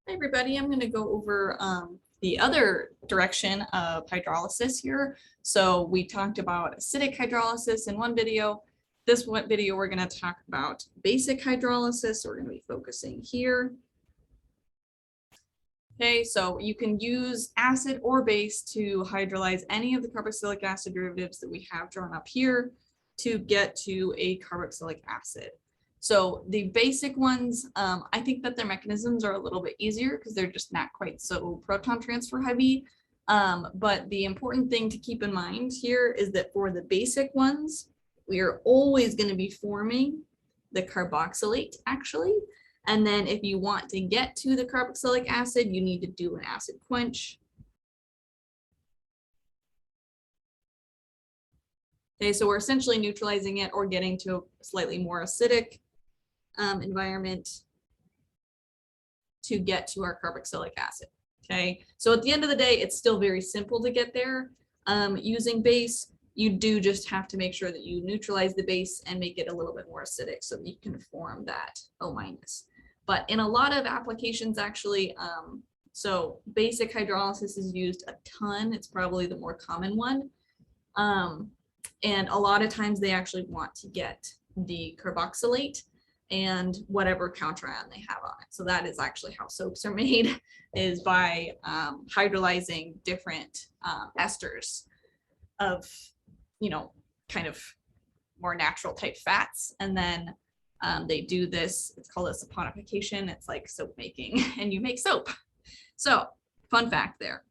Hi, everybody. I'm going to go over the other direction of hydrolysis here. So we talked about acidic hydrolysis in one video. This one video, we're going to talk about basic hydrolysis. So we're going to be focusing here. Okay, so you can use acid or base to hydrolyze any of the carboxylic acid derivatives that we have drawn up here to get to a carboxylic acid. So the basic ones, I think that their mechanisms are a little bit easier because they're just not quite so proton transfer heavy. But the important thing to keep in mind here is that for the basic ones, we are always going to be forming the carboxylate actually. And then if you want to get to the carboxylic acid, you need to do an acid quench. Okay, so we're essentially neutralizing it or getting to a slightly more acidic environment to get to our carboxylic acid. Okay, so at the end of the day, it's still very simple to get there. Using base, you do just have to make sure that you neutralize the base and make it a little bit more acidic so that you can form that O-. But in a lot of applications, actually, so basic hydrolysis is used a ton. It's probably the more common one. And a lot of times they actually want to get the carboxylate and whatever counterion they have on it. So that is actually how soaps are made, is by hydrolyzing different esters of, kind of more natural type fats. And then they do this, it's called a saponification. It's like soap making and you make soap. So fun fact there.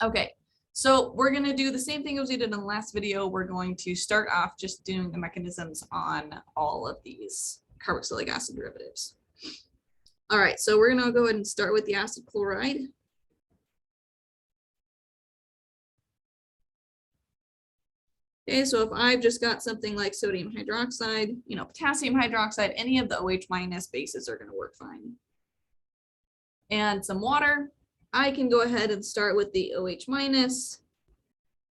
Okay, so we're going to do the same thing as we did in the last video. We're going to start off just doing the mechanisms on all of these carboxylic acid derivatives. All right, so we're going to go ahead and start with the acid chloride. Okay, so if I've just got something like sodium hydroxide, potassium hydroxide, any of the OH- bases are going to work fine. And some water, I can go ahead and start with the OH-,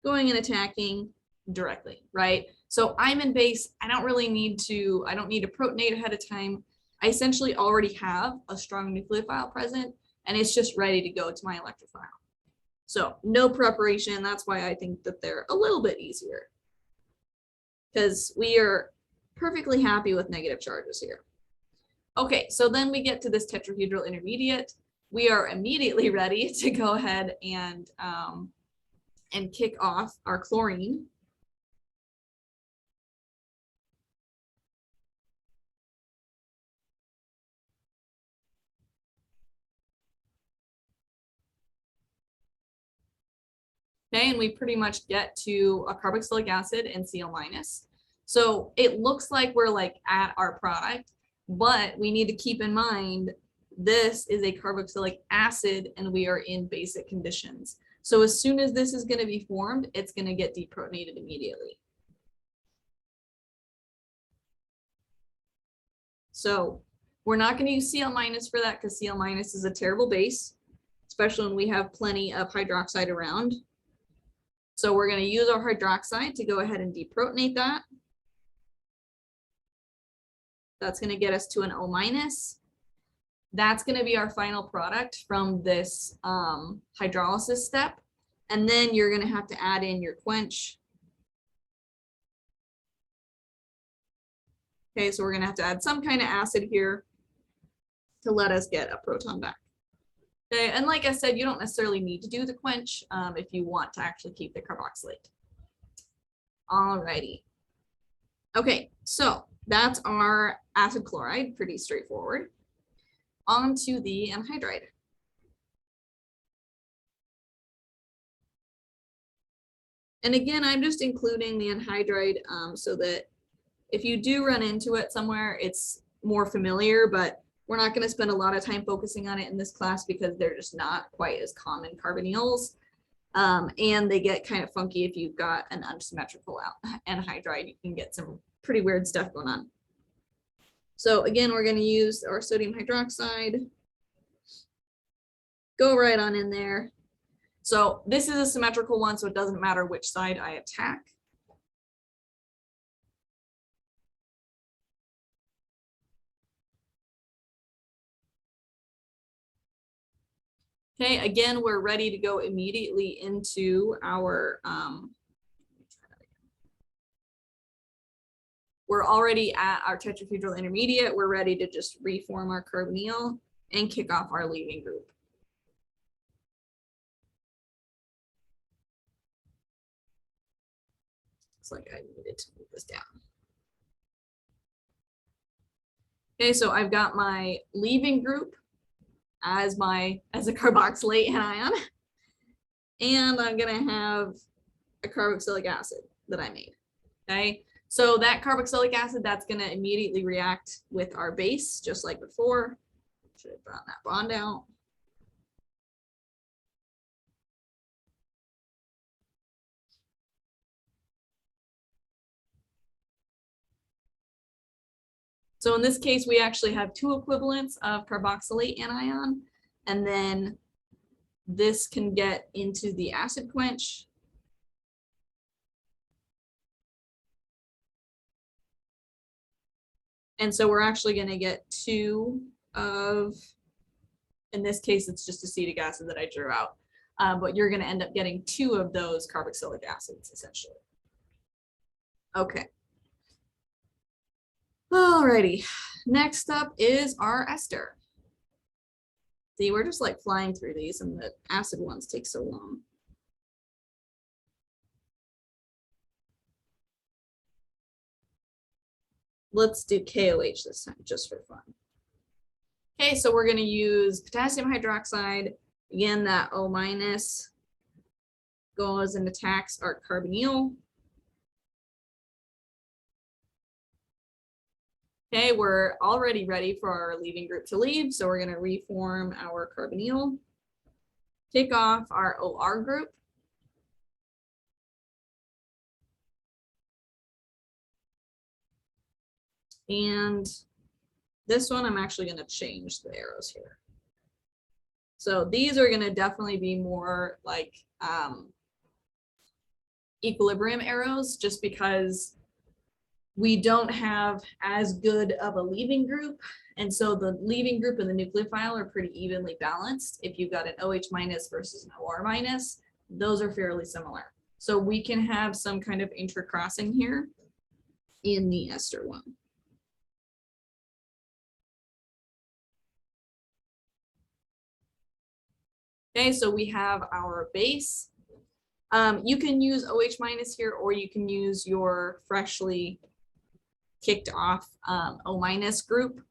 going and attacking directly, right? So I'm in base, I don't need to protonate ahead of time. I essentially already have a strong nucleophile present and it's just ready to go to my electrophile. So no preparation, that's why I think that they're a little bit easier, because we are perfectly happy with negative charges here. Okay, so then we get to this tetrahedral intermediate. We are immediately ready to go ahead and kick off our chlorine. Okay, and we pretty much get to a carboxylic acid and Cl-. So it looks like we're like at our product, but we need to keep in mind this is a carboxylic acid and we are in basic conditions. So as soon as this is going to be formed, it's going to get deprotonated immediately. So we're not going to use Cl- for that because Cl- is a terrible base, especially when we have plenty of hydroxide around. So we're going to use our hydroxide to go ahead and deprotonate that. That's going to get us to an O-. That's going to be our final product from this hydrolysis step. And then you're going to have to add in your quench. Okay, so we're going to have to add some kind of acid here to let us get a proton back. Okay, and like I said, you don't necessarily need to do the quench if you want to actually keep the carboxylate. Alrighty. Okay, so that's our acid chloride, pretty straightforward. On to the anhydride. And again, I'm just including the anhydride so that if you do run into it somewhere, it's more familiar, but we're not going to spend a lot of time focusing on it in this class because they're just not quite as common carbonyls. And they get kind of funky if you've got an unsymmetrical anhydride. You can get some pretty weird stuff going on. So again, we're going to use our sodium hydroxide. Go right on in there. So this is a symmetrical one, so it doesn't matter which side I attack. Okay, again, we're ready to go immediately into our, we're already at our tetrahedral intermediate. We're ready to just reform our carbonyl and kick off our leaving group. It's like I needed to move this down. Okay, so I've got my leaving group as a carboxylate anion, and I'm gonna have a carboxylic acid that I made. Okay, so that carboxylic acid, that's gonna immediately react with our base, just like before. Should have brought that bond out. So in this case, we actually have two equivalents of carboxylate anion, and then this can get into the acid quench. And so we're actually going to get two of, in this case, it's just acetic acid that I drew out, but you're going to end up getting two of those carboxylic acids, essentially. Okay. Alrighty, next up is our ester. See, we're just like flying through these, and the acid ones take so long. Let's do KOH this time, just for fun. Okay, so we're going to use potassium hydroxide. Again, that O- goes and attacks our carbonyl. Okay, we're already ready for our leaving group to leave, so we're going to reform our carbonyl, kick off our OR group. And this one, I'm actually going to change the arrows here. So these are going to definitely be more like equilibrium arrows, just because we don't have as good of a leaving group. And so the leaving group and the nucleophile are pretty evenly balanced. If you've got an OH- versus an OR-, those are fairly similar. So we can have some kind of intercrossing here in the ester one. Okay, so we have our base. You can use OH- here, or you can use your freshly kicked off O- group.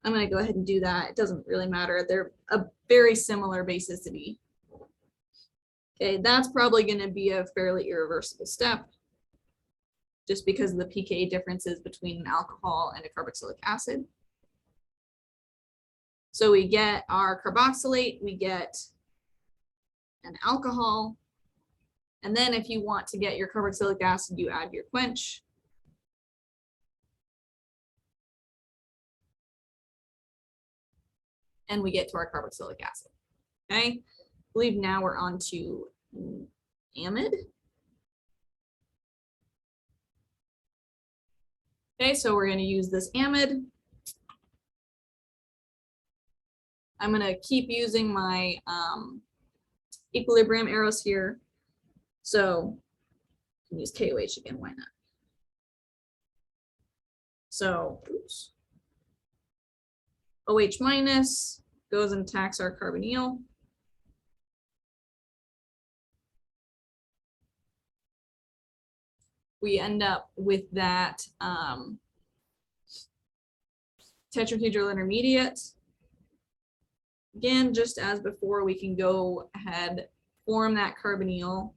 I'm going to go ahead and do that. It doesn't really matter. They're a very similar basicity. Okay, that's probably going to be a fairly irreversible step, just because of the pKa differences between an alcohol and a carboxylic acid. So we get our carboxylate, we get an alcohol, and then if you want to get your carboxylic acid, you add your quench. And we get to our carboxylic acid. Okay, I believe now we're on to amide. Okay, so we're going to use this amide. I'm going to keep using my equilibrium arrows here. So I can use KOH again, why not? So, oops. OH- goes and attacks our carbonyl. We end up with that tetrahedral intermediate. Again, just as before, we can go ahead, form that carbonyl,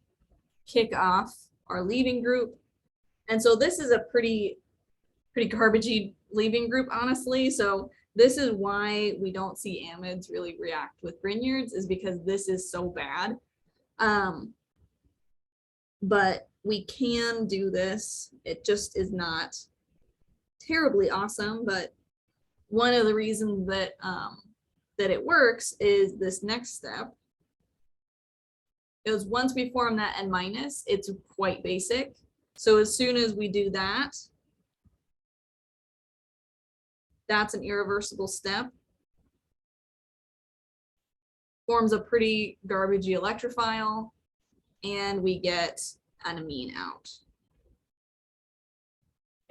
kick off our leaving group. And so this is a pretty garbagey leaving group, honestly. So this is why we don't see amides really react with Grignards, is because this is so bad. But we can do this. It just is not terribly awesome, but one of the reasons that that it works is this next step. Is once we form that N-, it's quite basic. So as soon as we do that, that's an irreversible step. forms a pretty garbagey electrophile, and we get an amine out.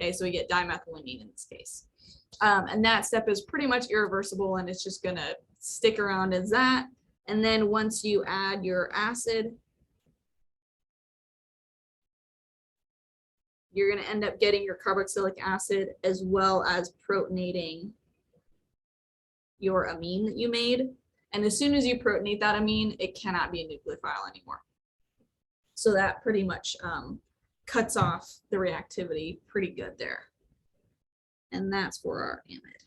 Okay, so we get dimethylamine in this case. And that step is pretty much irreversible, and it's just gonna stick around as that. And then once you add your acid, you're gonna end up getting your carboxylic acid as well as protonating your amine that you made. And as soon as you protonate that amine, it cannot be a nucleophile anymore. So that pretty much cuts off the reactivity pretty good there. And that's for our amide.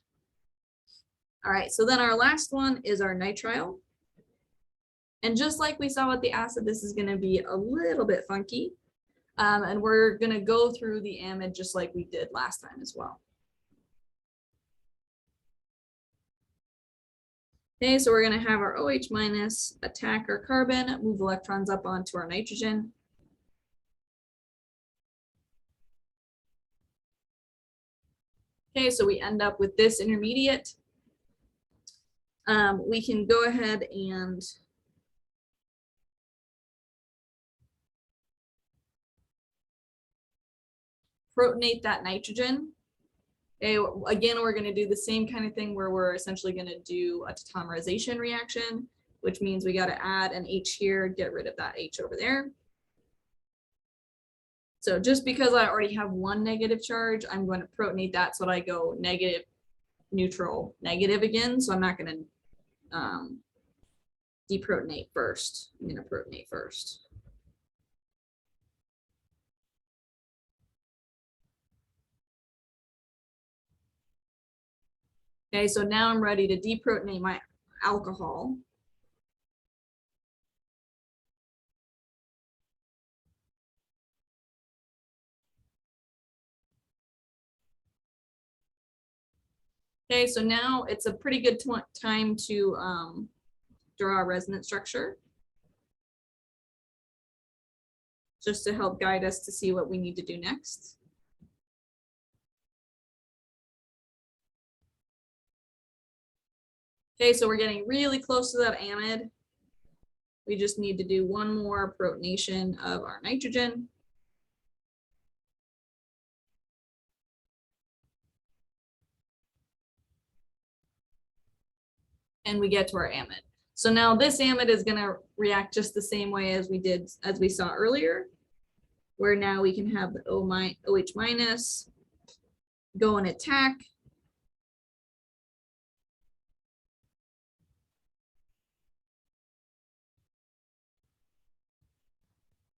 All right, so then our last one is our nitrile. And just like we saw with the acid, this is gonna be a little bit funky. And we're gonna go through the amide just like we did last time as well. Okay, so we're gonna have our OH minus attack our carbon, move electrons up onto our nitrogen. Okay, so we end up with this intermediate. We can go ahead and protonate that nitrogen. Okay, again, we're going to do the same kind of thing where we're essentially going to do a tautomerization reaction, which means we got to add an H here, get rid of that H over there. So just because I already have one negative charge, I'm going to protonate that so that I go negative, neutral, negative again. So I'm not going to deprotonate first. I'm going to protonate first. Okay, so now I'm ready to deprotonate my alcohol. Okay, so now it's a pretty good time to draw a resonance structure, just to help guide us to see what we need to do next. Okay, so we're getting really close to that amide. We just need to do one more protonation of our nitrogen. And we get to our amide. So now this amide is going to react just the same way as we saw earlier, where now we can have the OH minus go and attack.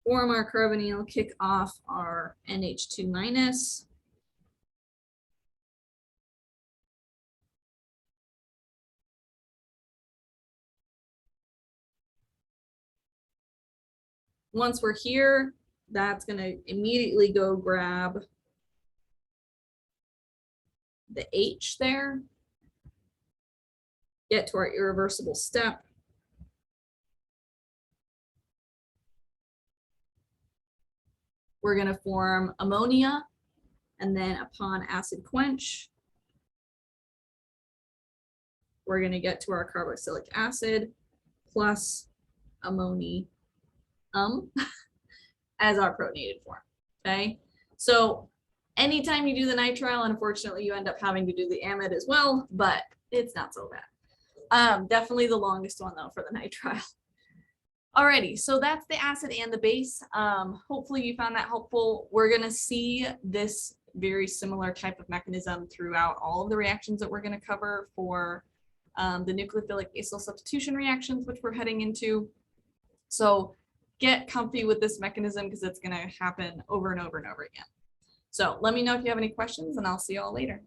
Form our carbonyl, kick off our NH2 minus. Once we're here, that's going to immediately go grab the H there, get to our irreversible step. We're going to form ammonia, and then upon acid quench, we're going to get to our carboxylic acid plus ammonium as our protonated form. Okay, so anytime you do the nitrile, unfortunately, you end up having to do the amide as well, but it's not so bad. Definitely the longest one though for the nitrile. Alrighty, so that's the acid and the base. Hopefully you found that helpful. We're gonna see this very similar type of mechanism throughout all of the reactions that we're gonna cover for the nucleophilic acyl substitution reactions, which we're heading into. So get comfy with this mechanism because it's gonna happen over and over and over again. So let me know if you have any questions, and I'll see you all later.